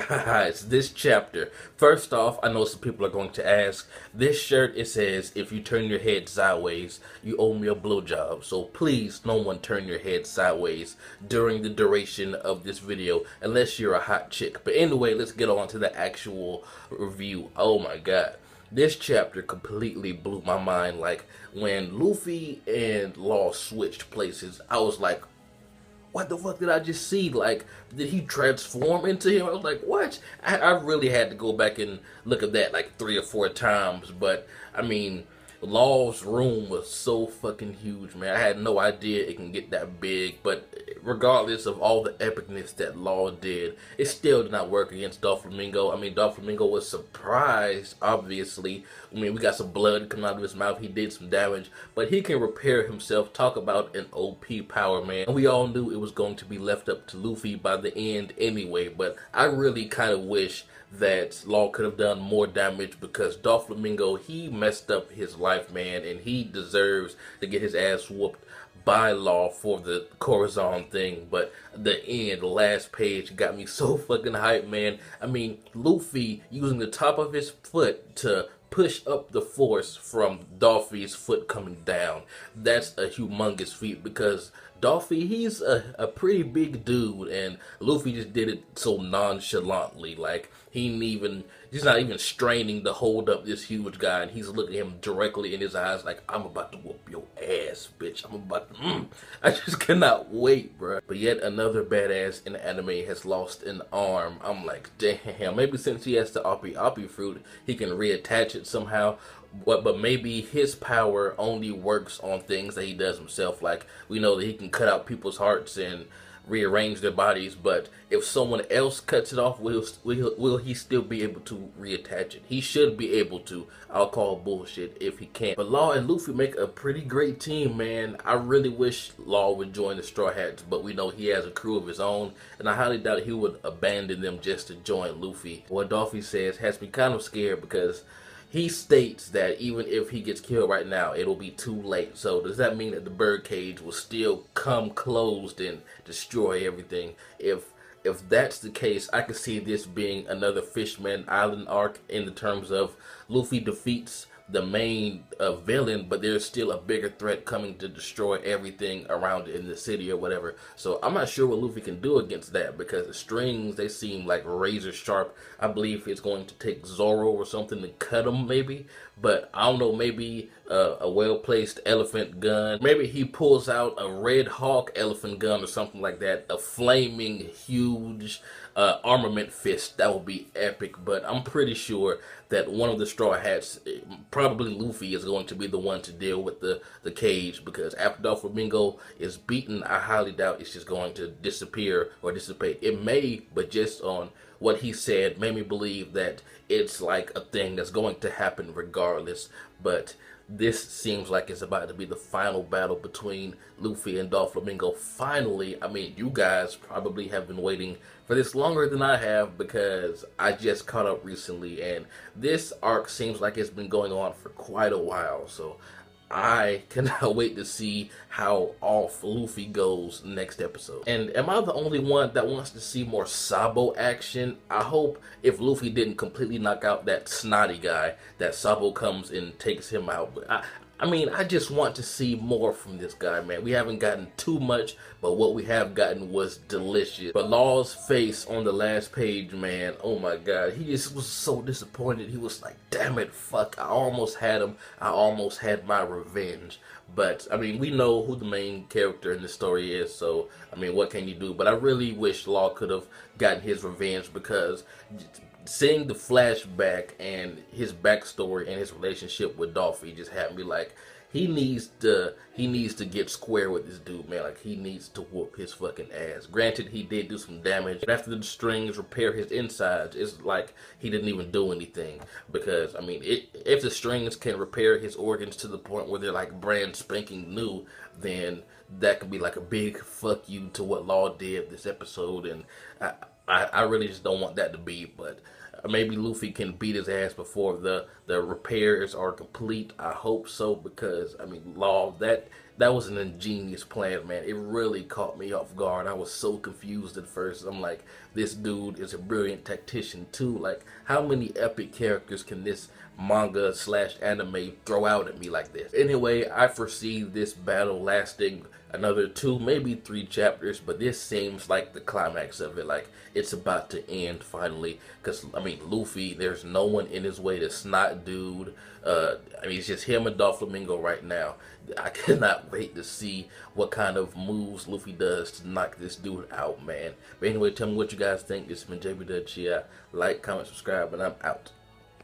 guys, this chapter. First off, I know some people are going to ask, this shirt, it says, if you turn your head sideways, you owe me a blowjob. So please, no one turn your head sideways during the duration of this video, unless you're a hot chick. But anyway, let's get on to the actual review. Oh my god. This chapter completely blew my mind. Like, when Luffy and Law switched places, I was like, what the fuck did I just see? Like, did he transform into him? I was like, what? I really had to go back and look at that like 3 or 4 times. But, I mean, Law's room was so fucking huge, man. I had no idea it can get that big. But regardless of all the epicness that Law did, it still did not work against Doflamingo. I mean, Doflamingo was surprised, obviously. I mean, we got some blood coming out of his mouth. He did some damage, but he can repair himself. Talk about an OP power, man. And we all knew it was going to be left up to Luffy by the end anyway, but I really kind of wish that Law could have done more damage, because Doflamingo, he messed up his life, man, and he deserves to get his ass whooped by Law for the Corazon thing. But the end, the last page, got me so fucking hyped, man. I mean, Luffy using the top of his foot to push up the force from Dolphy's foot coming down. That's a humongous feat, because Dolphy, he's a pretty big dude, and Luffy just did it so nonchalantly. Like, he's not even straining to hold up this huge guy, and he's looking him directly in his eyes like, I'm about to whoop your ass, bitch. I'm about to, I just cannot wait, bro. But yet another badass in the anime has lost an arm. I'm like, damn, maybe since he has the Oppi fruit, he can reattach it somehow. But maybe his power only works on things that he does himself. Like, we know that he can cut out people's hearts and rearrange their bodies, but if someone else cuts it off, will he still be able to reattach it? He should be able to. I'll call bullshit if he can't. But Law and Luffy make a pretty great team, man. I really wish Law would join the Straw Hats, but we know he has a crew of his own, and I highly doubt he would abandon them just to join Luffy. What Dolphy says has me kind of scared, because he states that even if he gets killed right now, it'll be too late. So does that mean that the birdcage will still come closed and destroy everything? If that's the case, I could see this being another Fishman Island arc, in the terms of Luffy defeats the main villain, but there's still a bigger threat coming to destroy everything around it in the city or whatever. So I'm not sure what Luffy can do against that, because the strings, they seem like razor sharp. I believe it's going to take Zoro or something to cut them, maybe. But I don't know, maybe a well-placed elephant gun. Maybe he pulls out a Red Hawk elephant gun or something like that. A flaming, huge armament fist. That would be epic. But I'm pretty sure that one of the Straw Hats, probably Luffy, is going to be the one to deal with the cage, because after Doflamingo is beaten, I highly doubt it's just going to disappear or dissipate. It may, but just on what he said made me believe that it's like a thing that's going to happen regardless. But this seems like it's about to be the final battle between Luffy and Doflamingo. Finally, I mean, you guys probably have been waiting for this longer than I have, because I just caught up recently, and this arc seems like it's been going on for quite a while. So I cannot wait to see how off Luffy goes next episode. And am I the only one that wants to see more Sabo action? I hope if Luffy didn't completely knock out that snotty guy, that Sabo comes and takes him out. But I mean, I just want to see more from this guy, man. We haven't gotten too much, but what we have gotten was delicious. But Law's face on the last page, man, oh my god, he just was so disappointed. He was like, damn it, fuck, I almost had him. I almost had my revenge. But, I mean, we know who the main character in the story is, so, I mean, what can you do? But I really wish Law could have gotten his revenge, because seeing the flashback and his backstory and his relationship with Dolphy just had me like, he needs to get square with this dude, man. Like, he needs to whoop his fucking ass. Granted, he did do some damage, but after the strings repair his insides, it's like he didn't even do anything. Because, I mean, if the strings can repair his organs to the point where they're like brand spanking new, then that could be like a big fuck you to what Law did this episode. And I really just don't want that to be, but maybe Luffy can beat his ass before the repairs are complete. I hope so, because, I mean, Law, that was an ingenious plan, man. It really caught me off guard. I was so confused at first. I'm like, this dude is a brilliant tactician too. Like, how many epic characters can this manga slash anime throw out at me like this? Anyway, I foresee this battle lasting another 2, maybe 3 chapters, but this seems like the climax of it. Like, it's about to end finally, because I mean, Luffy, there's no one in his way. The snot dude, I mean, it's just him and Doflamingo right now. I cannot wait to see what kind of moves Luffy does to knock this dude out, man. But anyway, tell me what you guys think. This has been jbDAuchiha. Like, comment, subscribe, and I'm out.